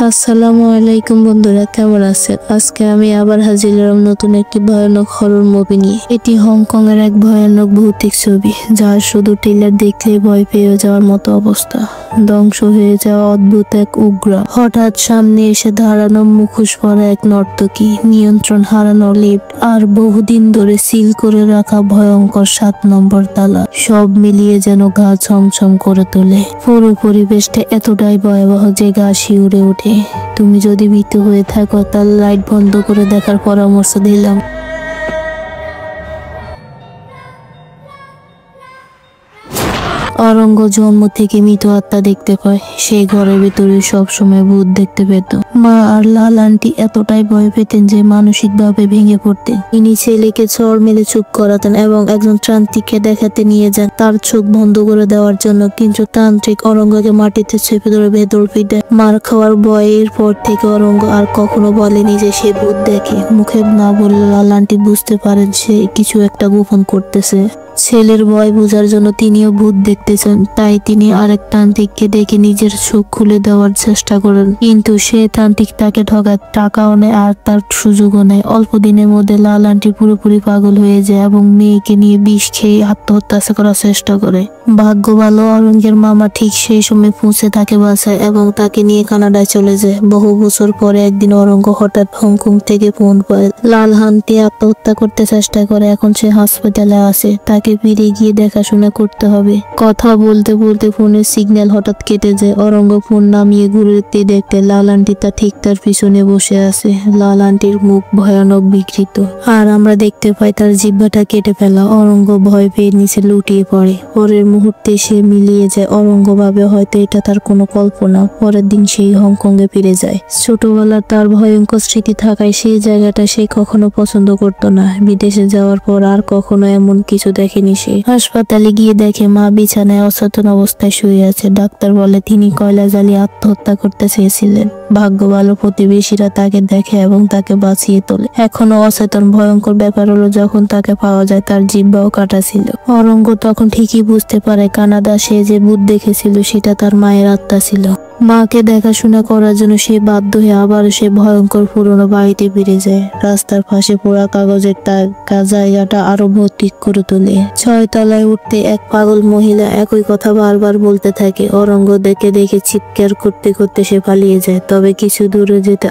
আসসালামু আলাইকুম বন্ধুরা, কেমন আছেন? আজকে আমি আবার হাজির হলাম নতুন একটি ভয়ানক হরর মুভি নিয়ে। এটি হংকং এর এক ভয়ানক ভৌতিক ছবি, যার শুধু ট্রেলার দেখলে ভয় পেয়ে যাওয়ার মতো অবস্থা। ধ্বংস হয়ে যাওয়া অদ্ভুত এক উগ্রা হঠাৎ সামনে এসে দাঁড়ানো, মুখোশ পরা এক নর্তকী, নিয়ন্ত্রণ হারানো লিফট, আর বহুদিন ধরে সিল করে রাখা ভয়ঙ্কর 7 নম্বর তালা, সব মিলিয়ে যেন গা ছমছম করে তোলে। পুরো পরিবেশটা এতটাই ভয়াবহ যে গা শিউরে ওঠে। তুমি যদি ভীত হয়ে থাকো তাহলে লাইট বন্ধ করে দেখার পরামর্শ দিলাম। অরঙ্গ জন্ম থেকে মৃত আত্মা দেখতে পায়। সেই ঘরের ভিতরে সবসময় ভূত দেখতে পেত। মা আর লাল আন্টি এতটাই ভয় পেতেন যে মানসিকভাবে ভেঙে পড়তেন। তিনি ছেলেকে চড় মেরে চুপ করাতেন এবং একজন তান্ত্রিককে দেখাতে নিয়ে যান তার চোখ বন্ধ করে দেওয়ার জন্য, কিন্তু তান্ত্রিক অরঙ্গকে মাটিতে চেপে ধরে ভেতর পিটায়। মার খাওয়ার ভয়ের পর থেকে অরঙ্গ আর কখনো বলেনি যে সে ভূত দেখে। মুখে না বললে লাল আন্টি বুঝতে পারেন সে কিছু একটা গোপন করতেছে। ছেলের ভয় বোঝার জন্য তিনিও ভূত দেখতেছেন, তাই তিনি আরেক তান্ত্রিককে ডেকে নিজের চোখ খুলে দেওয়ার চেষ্টা করেন, কিন্তু সে তান্ত্রিক তাকে ঠকায়, টাকাও নেয় আর তার সুযোগও নেয়। অল্প দিনের মধ্যে লাল আন্টি পুরোপুরি পাগল হয়ে যায় এবং মেয়েকে নিয়ে বিষ খেয়ে আত্মহত্যা করার চেষ্টা করে। ভাগ্য ভালো, অরঙ্গের মামা ঠিক সেই সময় পৌঁছে তাকে বাঁচায় এবং তাকে নিয়ে কানাডায় চলে যায়। বহু বছর পরে একদিন অরঙ্গ হঠাৎ হংকং থেকে ফোন পায়। লাল আন্টি আত্মহত্যা করতে চেষ্টা করে, এখন সে হাসপাতালে আছে, তাকে ফিরে গিয়ে দেখাশোনা করতে হবে। কথা বলতে বলতে ফোনের সিগন্যাল হঠাৎ কেটে যায়। অরঙ্গ ফোন নামিয়ে ঘুরতে দেখতে লাল আন্টি ঠিক তার পিছনে বসে আছে। লাল আন্টির মুখ ভয়ানক বিকৃত, আর আমরা দেখতে পাই তার জিহ্বাটা কেটে ফেলা। অরঙ্গ ভয় পেয়ে নিচে লুটিয়ে পড়ে। পরের মুহূর্তে সে মিলিয়ে যায়। অরঙ্গ ভাবে হয়তো এটা তার কোনো কল্পনা। পরের দিন সেই হংকং এ ফিরে যায়। ছোটবেলার তার ভয়ঙ্কর স্মৃতি থাকায় সেই জায়গাটা সে কখনো পছন্দ করত না। বিদেশে যাওয়ার পর আর কখনো এমন কিছু দেখেনি সে। হাসপাতালে গিয়ে দেখে মা বিছানায় অচেতন অবস্থায় শুয়ে আছে। ডাক্তার বলে তিনি কয়লা জ্বালিয়ে আত্মহত্যা করতে চেয়েছিলেন। ভাগ্য ভালো, প্রতিবেশীরা তাকে দেখে এবং তাকে বাঁচিয়ে তোলে। এখনো অচেতন। ভয়ঙ্কর ব্যাপার হলো যখন তাকে পাওয়া যায় তার জিহ্বাও কাটা ছিল। অরঙ্গ তখন ঠিকই বুঝতে পারে কানাডা সে যে ভূত দেখেছিল সেটা তার মায়ের আত্মা ছিল। মাকে দেখাশোনা করার জন্য সে বাধ্য হয়ে আবার সে ভয়ঙ্কর পুরনো বাড়িতে ফিরে যায়। রাস্তার পাশে পোড়া কাগজের জায়গাটা আরো ভৌতিক করে তোলে। 6 তলায় উঠতে এক পাগল মহিলা একই কথা বারবার বলতে থাকে। অরঙ্গ দেখে দেখে চিৎকার করতে করতে সে পালিয়ে যায়। তবে কিছু দূরে যেতে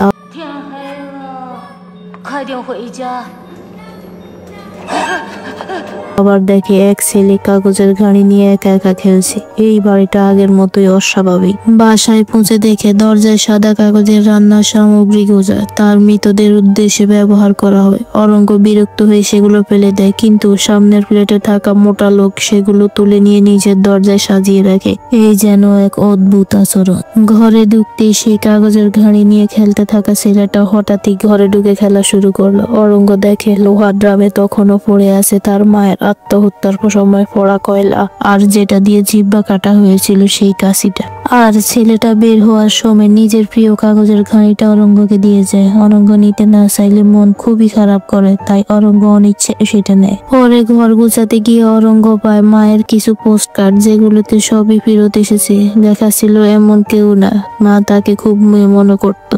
আবার দেখে এক ছেলে কাগজের গাড়ি নিয়ে একা একা খেলছে। এই বাড়িটা আগের মতোই অস্বাভাবিক। বাসায় পৌঁছে দেখে দরজায় সাদা কাগজের রান্নার সামগ্রী গোজা, তার মৃতদের উদ্দেশ্যে ব্যবহার করা হয়। অরঙ্গ বিরক্ত হয়ে সেগুলো ফেলে দেয়, কিন্তু সামনের প্লেটে থাকা মোটা লোক সেগুলো তুলে নিয়ে নিজের দরজায় সাজিয়ে রাখে। এই যেন এক অদ্ভুত আচরণ। ঘরে ঢুকতেই সেই কাগজের ঘাড়ি নিয়ে খেলতে থাকা ছেলেটা হঠাৎই ঘরে ঢুকে খেলা শুরু করলো। অরঙ্গ দেখে লোহার ড্রামে তখনও পড়ে আছে তার মায়ের আত্মহত্যার সময় পড়া কয়লা, আর যেটা দিয়ে জিহ্বা কাটা হয়েছিল সেই কাশিটা। আর ছেলেটা বের হওয়ার সময় নিজের প্রিয় কাগজের ঘাড়িটা অরঙ্গকে দিয়ে যায়। অরঙ্গ নিতে না চাইলে মন খুবই খারাপ করে, তাই অরঙ্গ অনিচ্ছে সেটা নেয়। পরে ঘর গুছাতে গিয়ে অরঙ্গ পায় মায়ের কিছু পোস্ট কার্ড, যেগুলোতে সবই ফেরত এসেছে। লেখা ছিল এমন কেউ না, মা তাকে খুব মনে করত।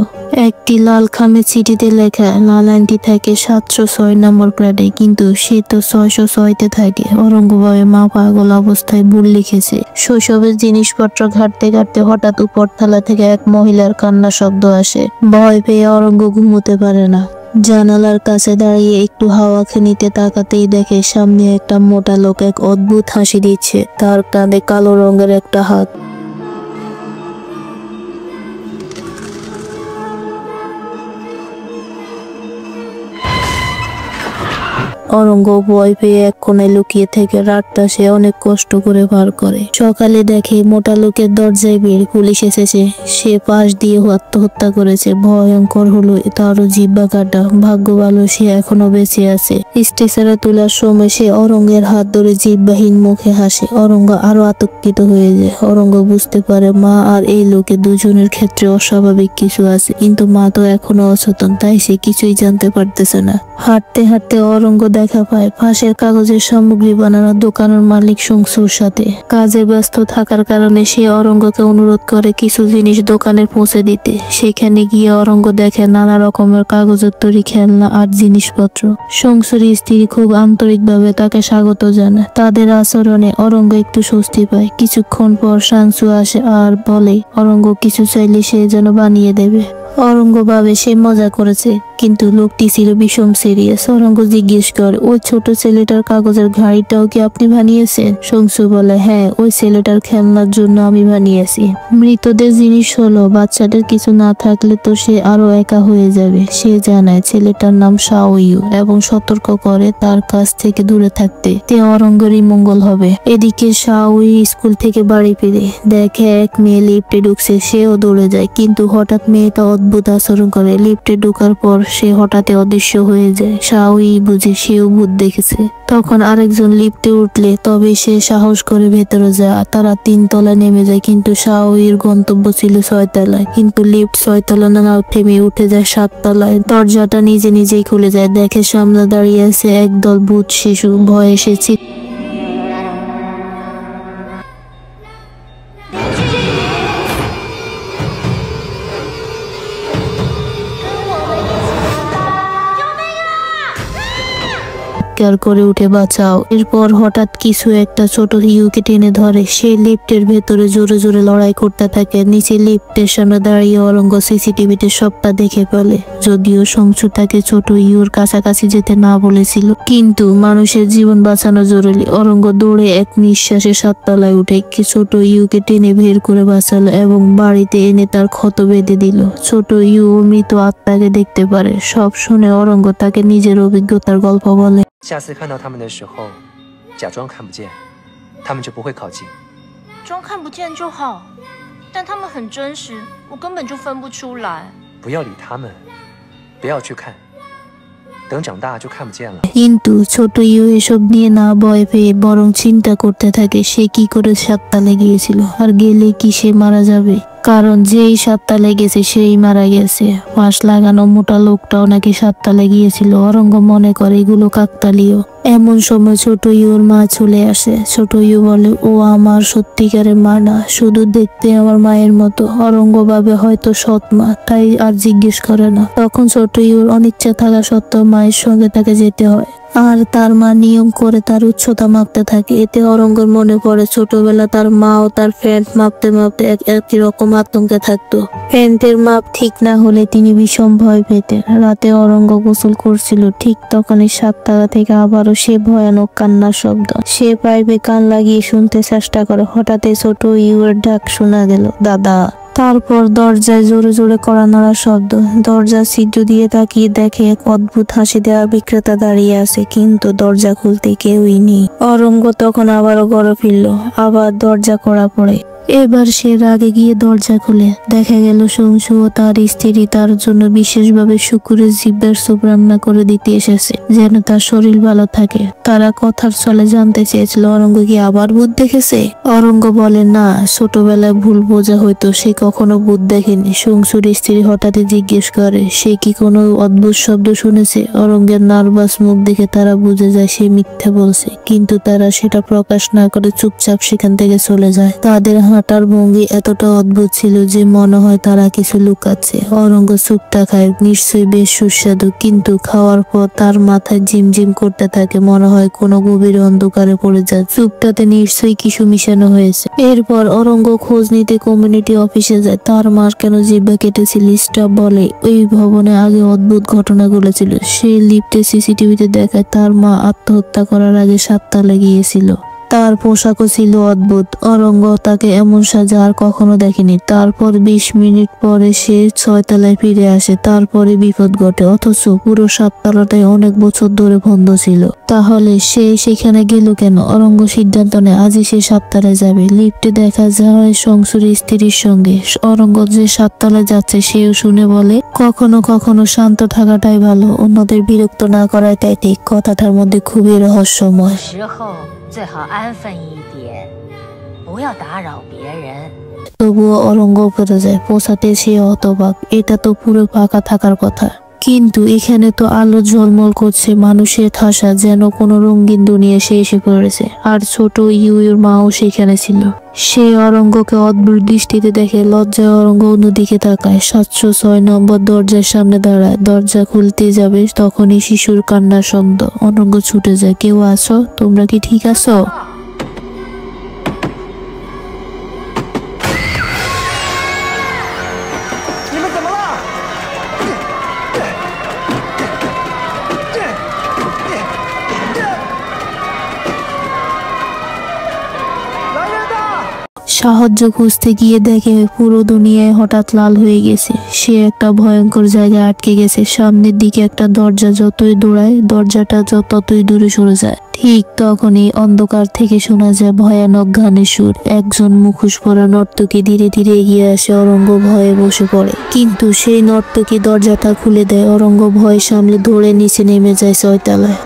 একটি লাল খামে চিঠিতে লেখা লাল আন্টি থাকে 706 নম্বর ফ্ল্যাটে, কিন্তু সে তো 606-তে থাকে। অরঙ্গ ভাবে মা পাগল অবস্থায় ভুল লিখেছে। শৈশবের জিনিসপত্র ঘাটতে ঘাটতে হঠাৎ উপরতলা থেকে এক মহিলার কান্না শব্দ আসে। ভয় পেয়ে অরঙ্গ ঘুমোতে পারে না। জানালার কাছে দাঁড়িয়ে একটু হাওয়া নিতে তাকাতেই দেখে সামনে একটা মোটা লোক এক অদ্ভুত হাসি দিচ্ছে। তার কাঁধে কালো রঙের একটা হাত। অরঙ্গ ভয় পেয়ে এক কোণে লুকিয়ে থেকে রাতটা সে অনেক কষ্ট করে পার করে। সকালে দেখে মোটা লোকের দরজায় ভিড়, পুলিশ এসেছে। সে পাশ দিয়ে আত্মহত্যা করেছে। ভয়ঙ্কর হলো তারও জিহ্বা কাটা। ভাগ্য ভালো সে এখনো বেঁচে আছে। স্টেশনে তোলার সময় সে অরঙ্গের হাত ধরে জিহ্বাহীন মুখে হাসে। অরঙ্গ আরো আতঙ্কিত হয়ে যায়। অরঙ্গ বুঝতে পারে মা আর এই লোকে দুজনের ক্ষেত্রে অস্বাভাবিক কিছু আছে, কিন্তু মা তো এখনো অচেতন, তাই সে কিছুই জানতে পারতেছে না। হাঁটতে হাঁটতে অরঙ্গ দেখা পায় পাশের কাগজের সামগ্রী বানানোর দোকানের মালিক সংসুর সাথে। কাজে ব্যস্ত থাকার কারণে সে অরঙ্গকে অনুরোধ করে কিছু জিনিস দোকানে পৌঁছে দিতে। সেখানে গিয়ে অরঙ্গ দেখে নানা রকমের কাগজের তৈরি খেলনা আর জিনিসপত্র। সংসুর স্ত্রী খুব আন্তরিকভাবে তাকে স্বাগত জানায়। তাদের আচরণে অরঙ্গ একটু স্বস্তি পায়। কিছুক্ষণ পর সাংসু আসে আর বলে অরঙ্গ কিছু চাইলে সে যেন বানিয়ে দেবে। অরঙ্গ ভাবে সে মজা করেছে, কিন্তু লোকটি ছিল ভীষণ সিরিয়াস। অরঙ্গ জিজ্ঞেস করে ওই ছোট ছেলেটার কাগজের ঘাড়িটাও কি আপনি বানিয়েছেন? সংসু বলে হ্যাঁ, ওই ছেলেটার খেলনার জন্য আমি বানিয়েছি। মৃতদের জিনিস হলো বাচ্চাদের কিছু না থাকলে তো সে আরো একা হয়ে যাবে। সে জানায় ছেলেটার নাম শাওইউ এবং সতর্ক করে তার কাছ থেকে দূরে থাকতে। তে অরঙ্গেরই মঙ্গল হবে। এদিকে শাওই স্কুল থেকে বাড়ি ফিরে দেখে এক মেয়ে লিফটে ঢুকছে। সেও দৌড়ে যায়, কিন্তু হঠাৎ মেয়েটা অদ্ভুত আচরণ করে। লিফটে ঢোকার পর সে হঠাৎ অদৃশ্য হয়ে যায়। শাওই বুঝে সেও ভূত দেখেছে। তখন আরেকজন লিফটে উঠলে তবে সে সাহস করে ভেতরে যায়। তারা 3 তলায় নেমে যায়, কিন্তু শাওইর গন্তব্য ছিল 6 তলায়। কিন্তু লিফট 6 তলা না থেমে উঠে যায় 7 তলায়। দরজাটা নিজে নিজেই খুলে যায়। দেখে সামনে দাঁড়িয়ে আছে একদল ভূত শিশু। ভয়ে এসেছে করে উঠে বাঁচাও। এরপর হঠাৎ কিছু একটা ছোট ইউকে টেনে ধরে। সে লিফটের ভেতরে জোরে জোরে লড়াই করতে থাকে। নিচে লিফটের সামনে দাঁড়িয়ে অরঙ্গ সিসিটিভিতে সবটা দেখে ফেলে। যদিও সংসু তাকে ছোট ইউর কাছাকাছি যেতে না বলেছিল, কিন্তু মানুষের জীবন বাঁচানো জরুরি। অরঙ্গ দৌড়ে এক নিঃশ্বাসে 7 তলায় উঠে ছোট ইউকে টেনে বের করে বাঁচালো এবং বাড়িতে এনে তার ক্ষত বেঁধে দিল। ছোট ইউ মৃত আত্মাকে দেখতে পারে। সব শুনে অরঙ্গ তাকে নিজের অভিজ্ঞতার গল্প বলে।下次看到他们的时候，假装看不见，他们就不会靠近。装看不见就好，但他们很真实，我根本就分不出来。不要理他们，不要去看，等长大就看不见了。কিন্তু ছোট ইউ এসব নিয়ে না ভয় পেয়ে বরং চিন্তা করতে থাকে সে কি করে 7 তলায় গিয়েছিল, আর গেলে কি সে মারা যাবে। কারণ যেই 7 তলায় গেছে সেই মারা গেছে। ফাঁস লাগানো মোটা লোকটাও নাকি 7 তলায় গিয়েছিল। অরঙ্গ মনে করে এগুলো কাকতালীয়। এমন সময় ছোট ইউর মা চলে আসে। ছোট ইউ বলে ও আমার সত্যিকারের মা না, শুধু দেখতে আমার মায়ের মতো। অরঙ্গ ভাবে হয়তো সৎ মা, তাই আর জিজ্ঞেস করে না। তখন ছোট ইউর অনিচ্ছা থাকা সত্ত্বেও মায়ের সঙ্গে তাকে যেতে হয়, আর তার মা নিয়ম করে তার উচ্চতা মাপতে থাকে। এতে অরঙ্গর মনে পড়ে ছোটবেলা তার মাও তার প্যান্ট মাপতে মাপতে একই রকম আতঙ্কে থাকতো। প্যান্টের মাপ ঠিক না হলে তিনি ভীষণ ভয় পেতেন। রাতে অরঙ্গ গোসল করছিল, ঠিক তখনই 7 তলা থেকে আবারও সে ভয়ানক কান্নার শব্দ। সে পাইপে কান লাগিয়ে শুনতে চেষ্টা করে। হঠাৎ ছোট ইউর ডাক শোনা গেল, দাদা। তারপর দরজায় জোরে জোরে কড়া নাড়ার শব্দ। দরজা ছিদ্র দিয়ে তাকিয়ে দেখে এক অদ্ভুত হাসি দেওয়া বিক্রেতা দাঁড়িয়ে আছে, কিন্তু দরজা খুলতে কেউই নেই। অরঙ্গ তখন আবারও ঘরে ফিরল। আবার দরজা কড়া পড়ে। এবার সে রাগে গিয়ে দরজা খুলে দেখা গেল সংসু ও তার স্ত্রী তার জন্য বিশেষভাবে শুকুরের জিব্বার স্যুপ রান্না করে দিতে এসেছে, যেন তার শরীর ভালো থাকে। তারা কথার ছলে জানতে চেয়েছিল অরঙ্গ কি আবার ভূত দেখেছে। অরঙ্গ বলে না, ছোটবেলায় ভুল বোঝা হয়তো, সে কখনো ভূত দেখেনি। সংসুর স্ত্রী হঠাৎ জিজ্ঞেস করে সে কি কোনো অদ্ভুত শব্দ শুনেছে। অরঙ্গের নার্ভাস মুখ দেখে তারা বুঝে যায় সে মিথ্যা বলছে, কিন্তু তারা সেটা প্রকাশ না করে চুপচাপ সেখান থেকে চলে যায়। তাদের হাঁটার ভঙ্গি এতটা অদ্ভুত ছিল যে মনে হয় তারা কিছু লুকাচ্ছে। অরঙ্গ স্যুপটা খায়, নিশ্চয়ই বেশ সুস্বাদু, কিন্তু খাওয়ার পর তার মাথায় ঝিমঝিম করতে থাকে, মনে হয় কোনো গভীর অন্ধকারে পড়ে যায়। স্যুপটাতে নিশ্চয়ই কিছু মিশানো হয়েছে। এরপর অরঙ্গ খোঁজ নিতে কমিউনিটি অফিসে যায়। তার মার কেন জিহ্বা কেটেছিল। স্টাফ বলে ওই ভবনে আগে অদ্ভুত ঘটনা ঘটেছিল। সেই লিফটে সিসিটিভিতে দেখায় তার মা আত্মহত্যা করার আগে 7 তলায় গিয়েছিল। তার পোশাকও ছিল অদ্ভুত। অরঙ্গ তাকে এমন সাজা আর কখনো দেখেনি। তারপর 20 মিনিট পরে সে 6 তলায় ফিরে আসে। তারপরে বিপদ ঘটে, অথচ পুরো 7 তলাটাই অনেক বছর ধরে বন্ধ ছিল। তাহলে সে সেখানে গেল কেন? অরঙ্গ সিদ্ধান্ত নেয় আজই সে 7 তলায় যাবে। লিফটে দেখা যায় সংসুর স্ত্রীর সঙ্গে। অরঙ্গ যে 7 তলায় যাচ্ছে সেও শুনে বলে কখনো কখনো শান্ত থাকাটাই ভালো, অন্যদের বিরক্ত না করাটাই ঠিক। কথাটার মধ্যে খুবই রহস্যময়।最好安分一点，不要打扰别人。তবুও অরঙ্গ উপরে যায়। পৌঁছাতে সে হতবাক, এটা তো পুরো ফাঁকা থাকার কথা। কিন্তু এখানে তো আলো ঝলমল করছে, মানুষের ঠাসা, যেন কোনো রঙিন দুনিয়া সে এসে পড়েছে। আর ছোট ইউর মাও সেখানে ছিল। সে অরঙ্গকে অদ্ভুত দৃষ্টিতে দেখে, লজ্জায় অরঙ্গ অন্যদিকে তাকায়। 706 নম্বর দরজার সামনে দাঁড়ায়। দরজা খুলতে যাবে তখনই শিশুর কান্নার শব্দ। অরঙ্গ ছুটে যায়। কেউ আছো? তোমরা কি ঠিক আছো? সাহায্য খুঁজতে গিয়ে দেখে পুরো দুনিয়ায় হঠাৎ লাল হয়ে গেছে। সে একটা ভয়ঙ্কর জায়গায় আটকে গেছে। সামনের দিকে একটা দরজা, যতই দৌড়ায় দরজাটা ততই দূরে সরে যায়। ঠিক তখনই অন্ধকার থেকে শোনা যায় ভয়ানক গানের সুর। একজন মুখোশ পরা নর্তকী ধীরে ধীরে এগিয়ে আসে। অরঙ্গ ভয়ে বসে পড়ে, কিন্তু সেই নর্তকী দরজাটা খুলে দেয়। অরঙ্গ ভয় সামলে ধরে নিচে নেমে যায় 6 তলায়।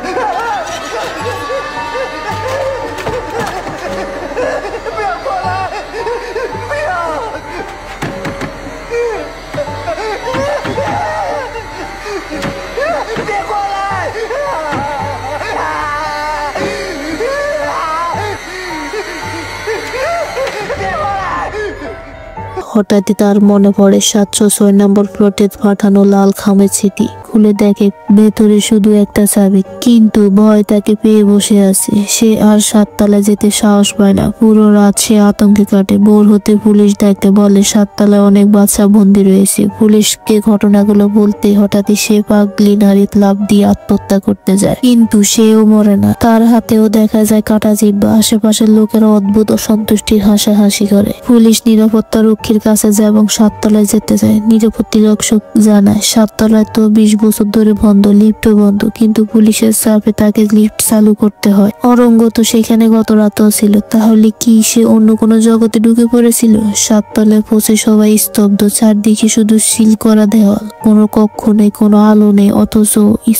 হঠাৎই তার মনে পড়ে 706 নম্বর প্লটে পাঠানো লাল খামের চিঠি। খুলে দেখে ভেতরে শুধু একটা চাবি, কিন্তু ভয় তাকে পেয়ে বসে আছে। সে আর 7 তলায় যেতে সাহস পায় না। পুরো রাত সে আতঙ্কে কাটে। ভোর হতে পুলিশ ডাকতে বলে 7 তলায় অনেক বাচ্চা বন্দী রয়েছে। পুলিশকে ঘটনাগুলো বলতে হঠাৎই সে পাগলি নারী লাফ দিয়ে আত্মহত্যা করতে যায়, কিন্তু সেও মরে না। তার হাতেও দেখা যায় কাটা জিহ্বা। আশেপাশের লোকেরা অদ্ভুত অসন্তুষ্টির হাসাহাসি করে। পুলিশ নিরাপত্তা রক্ষীর কাছে যায় এবং 7 তলায় যেতে যায়। নিরাপত্তা রক্ষক জানায় 7 তলায় তো 20 বছর ধরে বন্ধ, লিফটও বন্ধ, কিন্তু পুলিশের চাপে তাকে লিফট চালু করতে হয়। অরঙ্গ তো সেখানে গত রাতেও ছিল। তাহলে কি সে অন্য কোনো জগতে ঢুকে পড়েছিল? 7 তলায় পৌঁছে সবাই স্তব্ধ। চারদিকে শুধু সিল করা দেওয়াল, কোনো কক্ষ নেই, কোনো আলো নেই, অথচ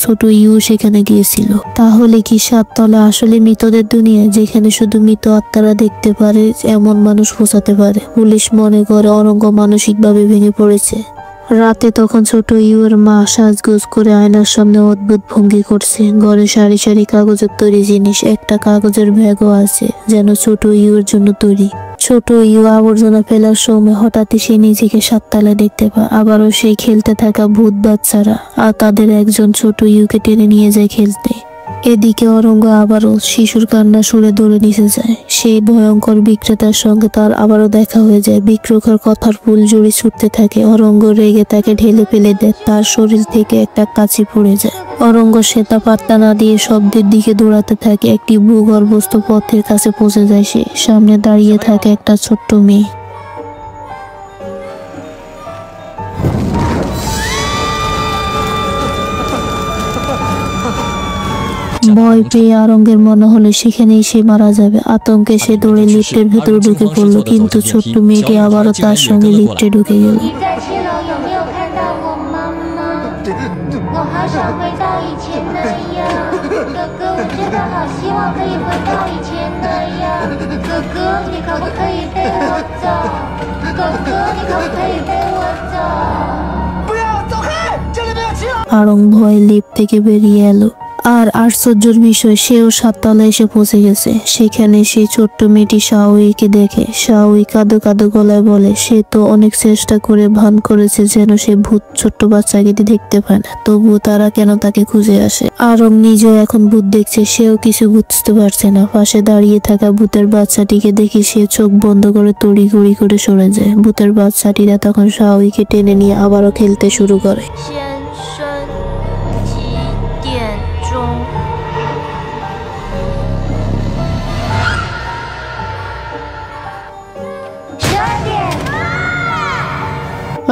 ছোট ইউ সেখানে গিয়েছিল। তাহলে কি 7 তলায় আসলে মৃতদের দুনিয়া, যেখানে শুধু মৃত আত্মারা দেখতে পারে এমন মানুষ পৌঁছাতে পারে? পুলিশ মনে করে অরঙ্গ মানসিকভাবে ভেঙে পড়েছে। রাতে তখন ছোট ইউর মা সাজগোজ করে আয়নার সামনে অদ্ভুত ভঙ্গি করছে। ঘরে সারি সারি কাগজের তৈরি জিনিস, একটা কাগজের ব্যাগও আছে, যেন ছোট ইউর জন্য তৈরি। ছোট ইউ আবর্জনা ফেলার সময় হঠাৎই সে নিজেকে 7 তলায় দেখতে পায়। আবারও সেই খেলতে থাকা ভূত বাচ্চারা, আর তাদের একজন ছোট ইউকে টেনে নিয়ে যায় খেলতে। এদিকে অরঙ্গ আবারও শিশুর কান্না সুরে দৌড়ে নিচে যায়। সেই ভয়ঙ্কর বিক্রেতার সঙ্গে তার আবারও দেখা হয়ে যায়। বিক্রেতার কথার ফুল জুড়ে ছুটতে থাকে। অরঙ্গ রেগে তাকে ঢেলে ফেলে দেয়। তার শরীর থেকে একটা কাঁচি পড়ে যায়। অরঙ্গ সেটা পাত্তা না দিয়ে শব্দের দিকে দৌড়াতে থাকে। একটি ভূগর্ভস্থ পথের কাছে পৌঁছে যায় সে। সামনে দাঁড়িয়ে থাকে একটা ছোট্ট মেয়ে। ভয় পেয়ে আরঙ্গের মনে হলো সেখানেই সে মারা যাবে। আতঙ্কে সে দৌড়ে লিফটের ভেতরে ঢুকে পড়লো, কিন্তু ছোট্ট মেয়েটি আবারও তার সঙ্গে লিফটে ঢুকে গেল। 你在7楼有没有看到我妈妈？我好想回到以前那样，哥哥，我真的好希望可以回到以前那样。哥哥，你可不可以背我走？哥哥，你可不可以背我走？ 不要走开，这里没有7楼。 আরং ভয় লিফট থেকে বেরিয়ে এলো। আর আশ্চর্যের বিষয়, সেও 7 তলায় এসে পৌঁছে গেছে। সেখানে সেই ছোট্ট মেয়েটি শাওইকে দেখে। শাওই কাঁদো কাঁদো গলায় বলে সে তো অনেক চেষ্টা করে ভান করেছে যেন সে ভূত ছোট্ট বাচ্চাকে দেখতে পায় না, তবুও তারা কেন তাকে খুঁজে আসে। আরং নিজেও এখন ভূত দেখছে, সেও কিছু বুঝতে পারছে না। পাশে দাঁড়িয়ে থাকা ভূতের বাচ্চাটিকে দেখে সে চোখ বন্ধ করে তড়িঘড়ি করে সরে যায়। ভূতের বাচ্চাটিরা তখন শাওইকে টেনে নিয়ে আবারও খেলতে শুরু করে। 先生几点钟？ 12点。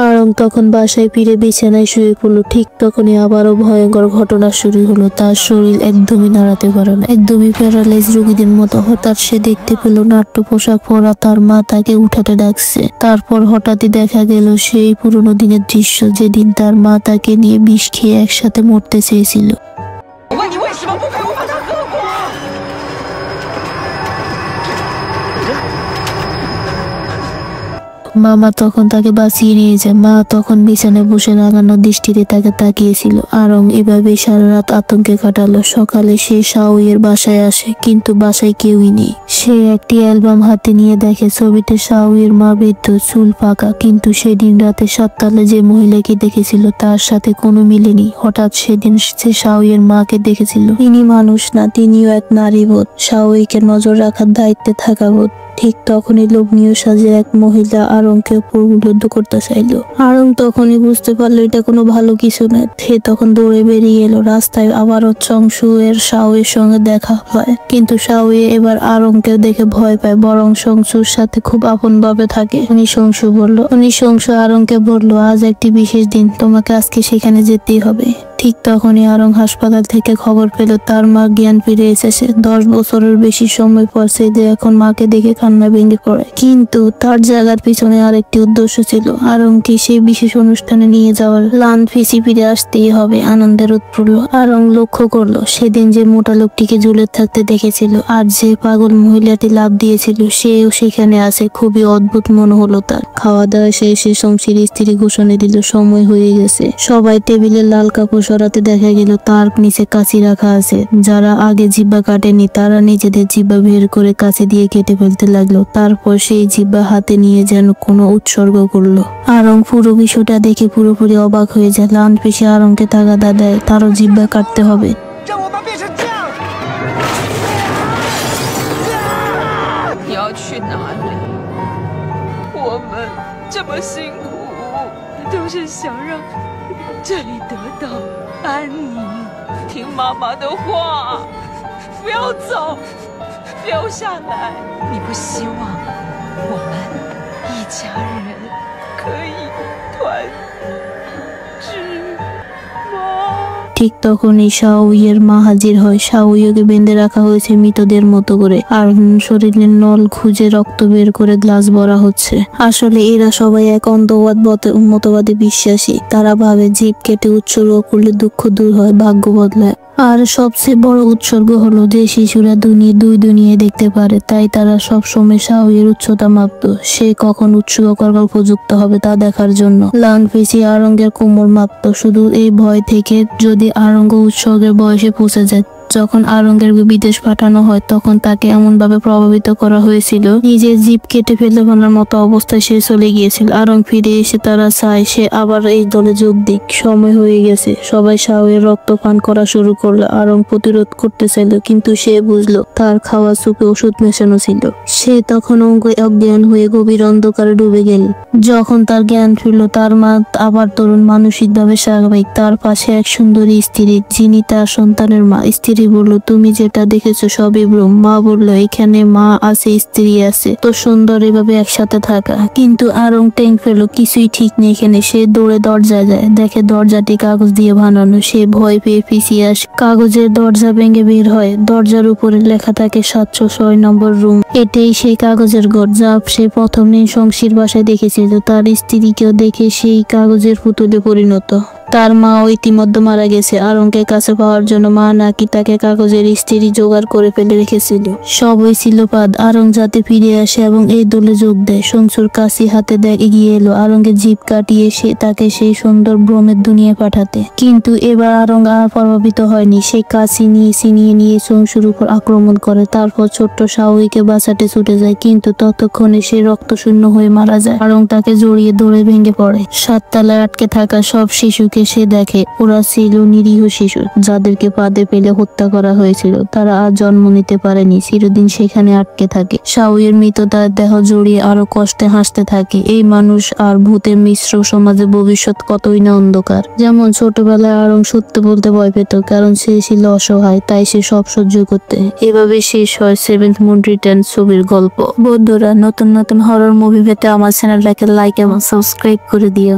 আরং তখন বাসায় ফিরে বিছানায় শুয়ে পড়লো। ঠিক তখনই আবারও ভয়ঙ্কর ঘটনা শুরু হলো। তার শরীর একদমই নাড়াতে পারে না, একদমই প্যারালাইজ রোগীদের মতো। হঠাৎ সে দেখতে পেল নাট্য পোশাক পরা তার মা তাকে উঠাতে ডাকছে। তারপর হঠাৎই দেখা গেল সেই পুরনো দিনের দৃশ্য, যেদিন তার মা তাকে নিয়ে বিষ খেয়ে একসাথে মরতে চেয়েছিল। 我问你为什么不陪我把他喝光？ মা মামা তখন তাকে বাঁচিয়ে নিয়ে যায়। মা তখন বিছানায় বসে রাগানো দৃষ্টিতে তাকে তাকিয়েছিল। আরং এভাবে সারা রাত আতঙ্কে কাটালো। সকালে সে শাওয়ের বাসায় আসে, কিন্তু বাসায় কেউই নেই। সে একটি অ্যালবাম হাতে নিয়ে দেখে ছবিতে শাওয়ের মা বৃদ্ধ, চুল পাকা, কিন্তু সেদিন রাতে 7 তলায় যে মহিলাকে দেখেছিল তার সাথে কোনো মিলেনি। হঠাৎ সেদিন সে শাওয়ের মাকে দেখেছিল। তিনি মানুষ না, তিনিও এক নারীবোধ, শাওয়েকে নজর রাখার দায়িত্বে থাকা বোধ। ঠিক তখনই লোভনীয় সাজে এক মহিলা আরংকে প্রলুব্ধ করতে চাইল। আরং তখনই বুঝতে পারলো এটা কোনো ভালো কিছু না। সে তখন দৌড়ে বেরিয়ে এলো। রাস্তায় আবারও চংসু এর শাওয়ের সঙ্গে দেখা হয়, কিন্তু শাওয়ে এবার আরংকে দেখে ভয় পায়, বরং সংসুর সাথে খুব আপন ভাবে থাকে। সংসু আরংকে বলল, আজ একটি বিশেষ দিন, তোমাকে আজকে সেখানে যেতেই হবে। ঠিক তখনই আরং হাসপাতাল থেকে খবর পেল তার মা জ্ঞান ফিরে এসেছে। 10 বছরের বেশি সময় পর সে এখন মাকে দেখে কান্না ভেঙে পড়ে। কিন্তু তার জায়গার পিছনে আরেকটি উদ্দেশ্য ছিল, আরংকে সেই বিশেষ অনুষ্ঠানে নিয়ে যাওয়ার। লান ফিসি ফিরে আসতেই হবে, আনন্দের উৎফুল্ল। আরং লক্ষ্য করলো সেদিন যে মোটা লোকটিকে ঝুলে থাকতে দেখেছিল আর যে পাগল মহিলাটি লাফ দিয়েছিল সেও সেখানে আছে। খুবই অদ্ভুত মনে হলো তার। খাওয়া দাওয়া শেষে শমশির স্ত্রী ঘোষণা দিল সময় হয়ে গেছে। সবাই টেবিলে লাল কাপড় সরাতে দেখা গেল তার নিচে কাঁচি রাখা আছে। যারা আগে জিব্বা কাটেনি তারা নিজেদের জিব্বা বের করে কাঁচি দিয়ে কেটে ফেলতে লাগলো। তারপর সেই জিব্বা হাতে নিয়ে যেন কোনো উৎসর্গ করলো। আরং পুরো বিষয়টা দেখে পুরোপুরি অবাক হয়ে যায়। লান পিসে আরংকে তাগাদা দেয়, তারও জিব্বা কাটতে হবে। 让我妈变成这样！你要去哪里？我们这么辛苦，都是想让这里得到安宁。听妈妈的话，不要走，留下来。你不希望我们一家人可以团聚吗？ ঠিক তখনই শাওয়ের মা হাজির হয়। শাওয়েকে বেঁধে রাখা হয়েছে মৃতদের মতো করে, আর শরীরের নল খুঁজে রক্ত বের করে গ্লাস ভরা হচ্ছে। আসলে এরা সবাই এক মতবাদে বিশ্বাসী। তারা ভাবে জীব কেটে উৎসর্গ করলে দুঃখ দূর হয়, ভাগ্য বদলায়। আর সবচেয়ে বড় উৎসর্গ হলো যে শিশুরা দুই দুনিয়ায় দেখতে পারে। তাই তারা সব সময় শাওয়ের উচ্চতা মাপত, সে কখন উৎসর্গ করার উপযুক্ত হবে তা দেখার জন্য। লান ফিসি আরঙ্গের কোমর মাপত, শুধু এই ভয় থেকে যদি আরঙ্গ উৎসর্গের বয়সে পৌঁছে যায়। যখন আরঙ্গের বিদেশ পাঠানো হয় তখন তাকে এমন ভাবে প্রভাবিত করা হয়েছিল, নিজের জীব কেটে ফেলে ফেলার মতো অবস্থায় সে চলে গিয়েছিল। আরং ফিরে এসে তারা চায় সে আবার এই দলে যোগ দিক। সময় হয়ে গেছে, সবাই শাওয়ের রক্ত পান করা শুরু করলো। আরং প্রতিরোধ করতে চাইল, কিন্তু সে বুঝলো তার খাওয়া চুপে ওষুধ মেশানো ছিল। সে তখন অজ্ঞান হয়ে গভীর অন্ধকারে ডুবে গেল। যখন তার জ্ঞান ফিরল তার মা আবার তরুণ, মানসিকভাবে স্বাভাবিক। তার পাশে এক সুন্দরী স্ত্রী, যিনি তার সন্তানের মা। স্ত্রী বলল, তুমি যেটা দেখেছো সবই ভ্রম। মা বলল, এখানে মা আছে, স্ত্রী আছে, তো সুন্দর এভাবে একসাথে থাকা। কিন্তু আরং ট্যাঙ্ক ফেলো, কিছুই ঠিক নেই এখানে। সে দৌড়ে দরজায় যায়, দেখে দরজাটি কাগজ দিয়ে বানানো। সে ভয় পেয়ে পিছিয়ে আসে। কাগজের দরজা ভেঙে বের হয়। দরজার উপরে লেখা থাকে 706 নম্বর রুম। এটাই সেই কাগজের ঘর যা সে প্রথম দিন শমশির বাসায় দেখেছিল। তার স্ত্রীকেও দেখে সেই কাগজের পুতুলে পরিণত। তার মাও ইতিমধ্যে মারা গেছে। আরংকে কাছে পাওয়ার জন্য মা নাকি তাকে কাগজের স্ত্রী জোগাড় করে ফেলে রেখেছিল। সবই ছিল পাদ। আরং যাতে ফিরে আসে এবং এই দলে যোগ দেয়। সংসুর কাশি হাতে এগিয়ে এলো আরংকে জিভ কাটিয়ে তাকে সেই সুন্দর ভ্রমের দুনিয়া পাঠাতে। কিন্তু এবার আরং আর প্রভাবিত হয়নি। সে কাশি ছিনিয়ে নিয়ে সংসুর উপর আক্রমণ করে। তারপর ছোট্ট শাওয়েকে বাঁচাতে ছুটে যায়, কিন্তু ততক্ষণে সে রক্তশূন্য হয়ে মারা যায়। আরং তাকে জড়িয়ে ধরে ভেঙে পড়ে। 7 তলায় আটকে থাকা সব শিশুকে সে দেখে। ওরা ছিল নিরীহ শিশু, যাদেরকে পাদে ফেলে হত্যা করা হয়েছিল। তারা আর জন্ম নিতে পারেনি, চিরদিন সেখানে আটকে থাকে। শাওয়ের মৃততার দেহ জড়িয়ে আরো কষ্টে হাসতে থাকে। এই মানুষ আর ভূতের মিশ্র সমাজে ভবিষ্যৎ কতই না অন্ধকার। যেমন ছোটবেলায় আরং সত্য বলতে ভয় পেত, কারণ সে ছিল অসহায়, তাই সে সব সহ্য করতে। এভাবে শেষ হয় সেভেন্থ মুন রিটার্ন ছবির গল্প। বন্ধুরা, নতুন নতুন হরর মুভি পেতে আমার চ্যানেলটাকে লাইক এবং সাবস্ক্রাইব করে দিও।